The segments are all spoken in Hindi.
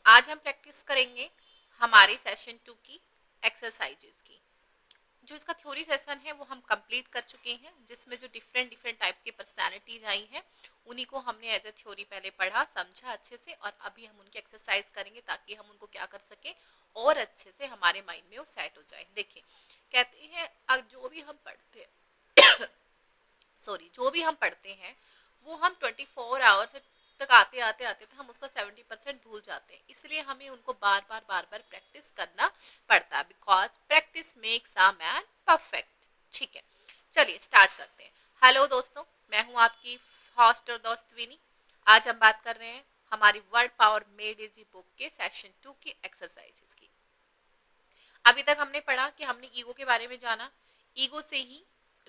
आज हम प्रैक्टिस करेंगे हमारे सेशन 2 की एक्सरसाइजेस की। जो इसका थ्योरी सेशन है वो हम कंप्लीट कर चुके हैं, जिसमें जो डिफरेंट डिफरेंट टाइप्स की पर्सनालिटीज आई हैं उन्हीं को हमने एज अ थ्योरी पहले पढ़ा समझा अच्छे से, और अभी हम उनकी एक्सरसाइज करेंगे ताकि हम उनको क्या कर सके और अच्छे से हमारे माइंड में वो सेट हो जाए। देखिए, कहते हैं जो भी हम पढ़ते हैं जो भी हम पढ़ते हैं वो हम 24 आवर्स तक आते आते आते थे हम उसका 70% भूल जाते हैं, इसलिए हमें उनको बार बार प्रैक्टिस करना पड़ता है, because practice makes a man perfect. ठीक है, चलिए स्टार्ट करते हैं। हेलो दोस्तों, मैं हूं आपकी होस्ट और दोस्त विनी। आज हम बात कर रहे हैं हमारी word power made easy book के सेशन 2 की एक्सरसाइजेस की। अभी तक हमने पढ़ा कि हमने ईगो के बारे में जाना। ईगो से ही,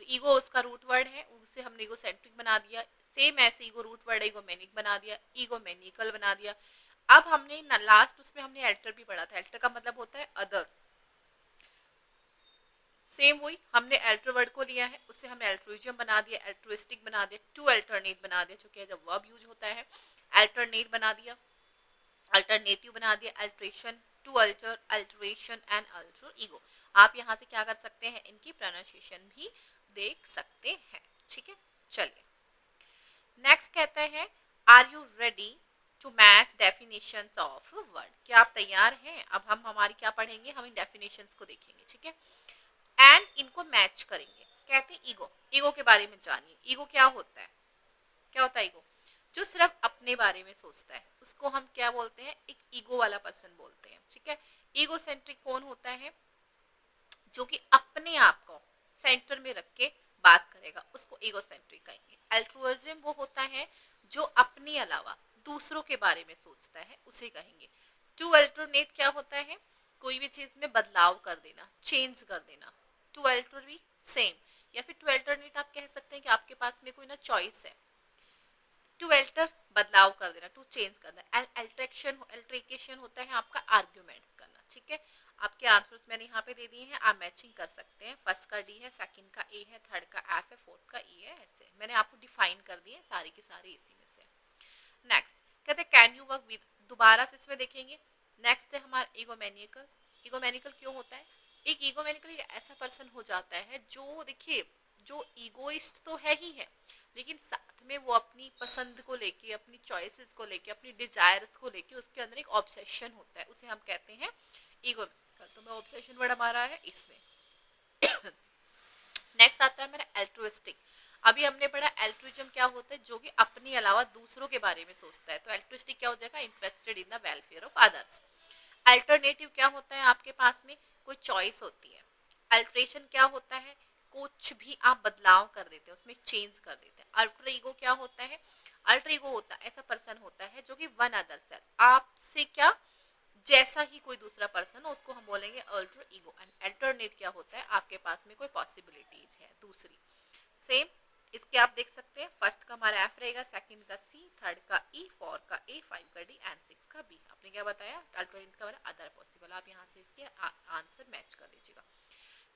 ईगो उसका रूट वर्ड है, उससे हमने ईगो सेंट्रिक बना दिया। सेम ऐसे ईगो रूट वर्ड है, ईगो मैनिक बना दिया, ईगो मैनिकल बना दिया। अब हमने लास्ट उसमें हमने एल्टर भी पढ़ा था। एल्टर का मतलब होता है अदर। सेम वही हमने एल्टर वर्ड को लिया है, उससे हमने एल्ट्रुइजम बना दिया, एल्ट्रुइस्टिक बना दिया, टू अल्टरनेट बना दिया, जो कि जब वर्ब यूज होता है अल्टरनेट बना दिया, अल्टरनेटिव बना दिया, alteration, to alter, alteration and alter ego. आप यहाँ से क्या कर सकते हैं, इनकी प्रोनाउंसिएशन भी देख सकते हैं। ठीक है, चलिए नेक्स्ट कहते हैं, are you ready to match definitions of word. क्या आप तैयार हैं? अब हम हमारी क्या पढ़ेंगे, हम इन डेफिनेशंस को देखेंगे। ठीक है, एंड इनको मैच करेंगे। कहते हैं ईगो, ईगो के बारे में जानिए। ईगो क्या होता है? क्या होता है ईगो? जो सिर्फ अपने बारे में सोचता है उसको हम क्या बोलते हैं, एक ईगो वाला पर्सन बोलते हैं। ठीक है, ईगो सेंट्रिक कौन होता है? जो कि अपने आप को सेंटर में रख के बात करेगा, उसको ईगो सेंट्रिक कहेंगे। अल्ट्रुइज्म वो होता है जो अपने अलावा दूसरों के बारे में सोचता है, उसे कहेंगे। टू अल्टरनेट क्या होता है? कोई भी चीज में बदलाव कर देना, चेंज कर देना। टू अल्टर भी सेम, या फिर टू अल्टरनेट आप कह सकते हैं कि आपके पास में कोई ना चॉइस है। टू अल्टर बदलाव कर देना, टू चेंज कर देना। अल्ट्रेशन होता है आपका आर्ग्यूमेंट्स करना। ठीक है, आपके आंसर्स मैंने यहाँ पे दे दिए हैं, आप मैचिंग कर सकते हैं। फर्स्ट का डी है, सेकंड का ए है, थर्ड का एफ है, फोर्थ का ई है। ऐसे मैंने आपको डिफाइन कर दिए सारी की सारी इसी में से। नेक्स्ट कहते हैं कैन यू वर्क विद, दोबारा से इसमें देखेंगे। नेक्स्ट है हमारा ईगोमैनिकल। ईगोमैनिकल क्यों होता है? एक ईगोमैनिकल एक ऐसा पर्सन हो जाता है जो, देखिए, जो ईगोइस्ट तो है ही है, लेकिन साथ में वो अपनी पसंद को लेके, अपनी चॉइसेस को लेके, अपनी डिजायर्स को लेके उसके अंदर एक ऑब्सेशन होता है, उसे हम कहते हैं ईगोमैनिकल। तो मैं ऑब्सेशन वर्ड हमारा है इसमें। नेक्स्ट आता है मेरा एल्ट्रुइस्टिक। अभी हमने पढ़ा एल्ट्रुइज्म क्या होता है, जो कि अपने अलावा दूसरों के बारे में सोचता है। तो एल्ट्रुइस्टिक क्या हो जाएगा, interested in the welfare of others. Alternative क्या होता है, आपके पास में कोई चॉइस होती है। अल्ट्रेशन क्या होता है, कुछ भी आप बदलाव कर देते हैं, उसमें चेंज कर देते हैं। अल्टर ईगो क्या होता है? अल्टर ईगो होता है ऐसा पर्सन होता है जो कि वन अदर सेल्फ, आपसे क्या जैसा ही कोई दूसरा पर्सन हो उसको हम बोलेंगे अल्टर ईगो। एंड अल्टरनेट क्या होता है, आपके पास में कोई पॉसिबिलिटीज है दूसरी। सेम इसके आप देख सकते हैं, फर्स्ट का हमारा एफ रहेगा, सेकंड का सी, थर्ड का ई, फोर का ए, फाइव का डी एंड सिक्स का बी। आपने क्या बताया, अल्टरनेट का अदर पॉसिबल। आप यहाँ से इसके आंसर मैच कर लीजिएगा।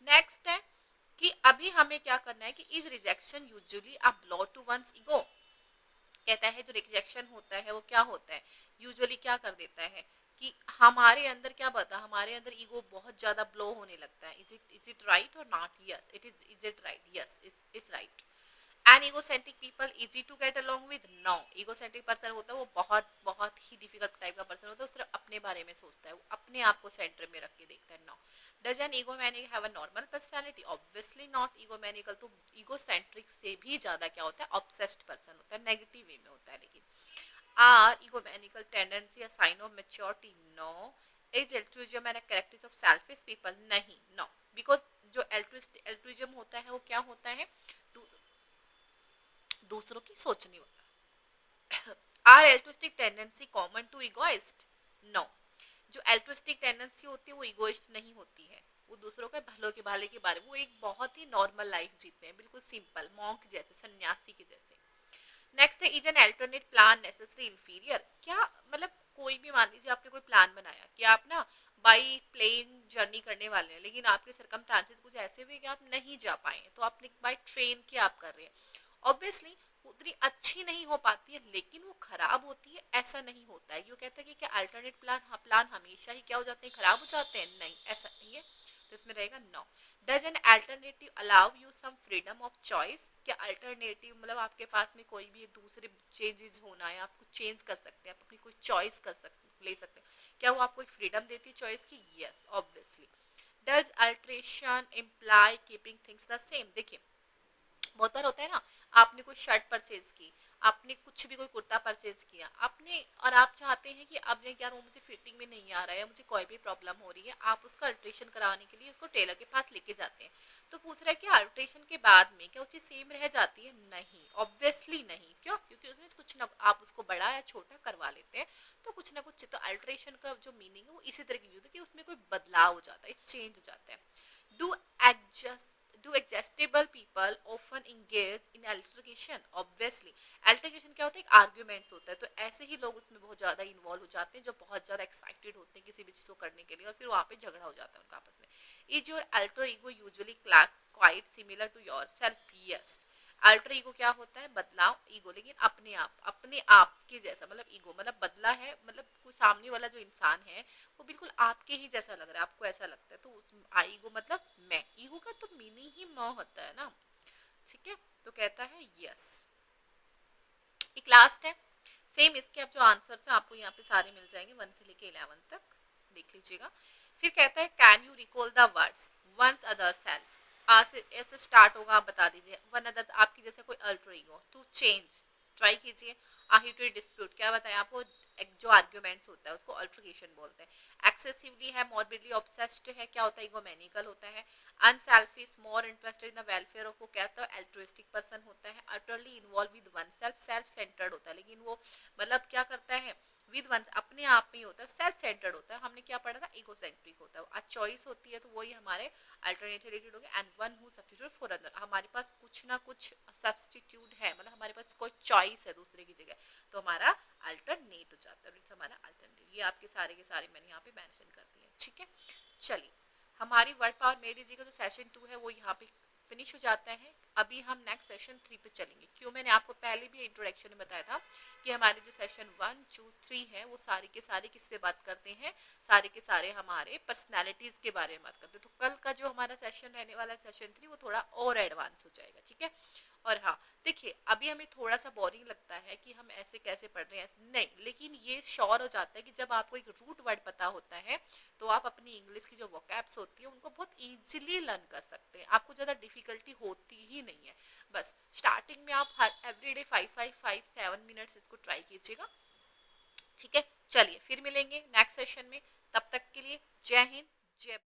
नेक्स्ट है कि अभी हमें क्या करना है कि is rejection usually a blow to one's ego. कहता है जो रिजेक्शन होता है वो क्या होता है, यूजुअली क्या कर देता है कि हमारे अंदर क्या बता, हमारे अंदर ईगो बहुत ज्यादा ब्लो होने लगता है। इज इट राइट और not? Yes it is it right? Yes is right. An egocentric people easy to get along with? No. Egocentric person होता है वो बहुत बहुत ही डिफिकल्ट टाइप का पर्सन होता है, वो सिर्फ अपने बारे में सोचता है, वो अपने आप को सेंटर में रख के देखता है। No. Does an egomaniac have a normal personality? Obviously not. Egomaniacal तो ईगोसेंट्रिक से भी ज्यादा क्या होता है, ऑब्सेस्ड पर्सन होता है, नेगेटिव वे में होता है। लेकिन are egomaniacal tendency a sign of maturity? No. Is altruism and characteristic of selfish people? नहीं, नो। बिकॉज जो एल्ट्रुइज्म होता है वो क्या होता है, दूसरों की सोचने वाला। Are altruistic tendency common to egoist? No. जो एल्ट्रुइस्टिक टेंडेंसी होती है वो इगोइस्ट नहीं होती है, वो दूसरों के भलों के भले के बारे में, वो एक बहुत ही नॉर्मल लाइफ जीते हैं, बिल्कुल सिंपल मॉन्क जैसे, सन्यासी के जैसे। नेक्स्ट है is an alternate plan necessary inferior? क्या मतलब, कोई भी मान लीजिए आपने कोई प्लान बनाया कि आप ना बाई प्लेन जर्नी करने वाले हैं, लेकिन आपके सरकमस्टांसेस कुछ ऐसे हुए कि आप नहीं जा पाए, तो आपने बाई ट्रेन की आप कर रहे हैं, ऑब्वियसली उतनी अच्छी नहीं हो पाती है, लेकिन वो खराब होती है ऐसा नहीं होता है। ये कहता है कि क्या अल्टरनेट प्लान हमेशा ही क्या हो जाते हैं, खराब हो जाते हैं? नहीं, ऐसा नहीं है। तो इसमें रहेगा no. Does an alternative allow you some freedom of choice? क्या अल्टरनेटिव मतलब आपके पास में कोई भी दूसरे चेंजेस होना है, आप कुछ चेंज कर सकते हैं, आप अपनी कोई चॉइस कर सकते ले सकते हैं, क्या वो आपको एक फ्रीडम देती है चॉइस की? Yes obviously. Does alteration imply keeping things the same? देखिए बहुत बार होता है ना, आपने कोई शर्ट परचेज की, आपने कुछ भी कोई कुर्ता परचेज किया आपने, और आप चाहते हैं कि अब यार वो मुझे फिटिंग में नहीं आ रहा है, मुझे कोई भी प्रॉब्लम हो रही है, आप उसका अल्ट्रेशन कराने के लिए उसको टेलर के पास लेके जाते हैं। तो पूछ रहा है कि अल्ट्रेशन के बाद में क्या वो चीज़ सेम रह जाती है? नहीं, ऑब्वियसली नहीं। क्यों? क्योंकि उसमें कुछ ना आप उसको बड़ा या छोटा करवा लेते हैं, तो कुछ ना कुछ, तो अल्ट्रेशन का जो मीनिंग है वो इसी तरह की होती है कि उसमें कोई बदलाव हो जाता है, चेंज हो जाता है। Do adjust Do adjustable people often engage in altercation? Obviously altercation क्या होता है? एक arguments होता है, तो ऐसे ही लोग उसमें बहुत ज्यादा इन्वॉल्व हो जाते हैं जो बहुत ज्यादा एक्साइटेड होते हैं किसी भी चीज को करने के लिए, और फिर वहां पे झगड़ा हो जाता है उनका आपस में। Is your alter ego usually quite similar to your self? Yes. Alter ego क्या होता है? बदलाव ईगो, लेकिन अपने आप के जैसा, मतलब ईगो मतलब बदला है, मतलब कोई सामने वाला जो इंसान है वो बिल्कुल आपके ही जैसा लग रहा है, आपको ऐसा लगता है, तो उस ईगो मतलब मैं, ईगो का तो मीनिंग ही मैं होता है ना। ठीक है, तो कहता है यस। एक लास्ट है, सेम इसके अब जो आंसर्स हैं आपको यहाँ पे सारे मिल जाएंगे 1 से लेके 11 तक, देख लीजिएगा। फिर कहता है can you recall the words one's other self? आज से ऐसे स्टार्ट होगा, आप बता दीजिए। वन अदर आपकी जैसे कोई alter ego, to change, try कीजिए। आहिटरी डिस्प्यूट, क्या बताया आपको, जो आर्ग्यूमेंट्स होता है उसको अल्ट्रिकेशन बोलते हैं। एक्सेसिवली है, मॉर्बिडली ऑब्सेस्ड है, क्या होता है? इगोमेनिकल होता है। Unselfish, more interested in the welfare of, को कहता है एल्ट्रिस्टिक पर्सन होता है। Utterly involve with one self, self centred होता है, लेकिन वो मतलब क्या करता है विद वन, अपने आप में ही होता है, सेल्फ सेंटर्ड होता है। हमने क्या पढ़ा था? इगोसेंट्रिक होता है। आज चॉइस होती है तो वही हमारे अल्टरनेटिव रिलेटेड हो गया। And one who substitute for other, हमारे पास कुछ ना कुछ सब्स्टिट्यूट है, मतलब हमारे पास कोई चॉइस है दूसरे की जगह, तो हमारा अल्टरनेट हो जाता है, इट्स हमारा अल्टरनेट। ये आपके सारे के सारे मैंने यहाँ पे मेंशन कर दिए। ठीक है, चलिए हमारी वर्ड पावर मेड इजी का जो सेशन 2 है वो यहाँ पे फिनिश हो जाता है। अभी हम नेक्स्ट सेशन 3 पे चलेंगे। क्यों, मैंने आपको पहले भी इंट्रोडक्शन में बताया था कि हमारे जो सेशन 1 2 3 है वो सारे के सारे किस पे बात करते हैं, सारे के सारे हमारे पर्सनैलिटीज के बारे में बात करते हैं। तो कल का जो हमारा सेशन रहने वाला है सेशन 3, वो थोड़ा और एडवांस हो जाएगा। ठीक है, और हाँ देखिए अभी हमें थोड़ा सा बोरिंग लगता है कि हम ऐसे कैसे पढ़ रहे हैं, ऐसे नहीं, लेकिन ये श्योर हो जाता है कि जब आपको एक रूट वर्ड पता होता है तो आप अपनी इंग्लिश की जो वोकैब्स होती है उनको बहुत इजीली लर्न कर सकते हैं, आपको ज़्यादा डिफिकल्टी होती ही नहीं है। बस स्टार्टिंग में आप हर एवरीडे 5-5-5-7 मिनट्स इसको ट्राई कीजिएगा। ठीक है, चलिए फिर मिलेंगे नेक्स्ट सेशन में, तब तक के लिए जय हिंद जय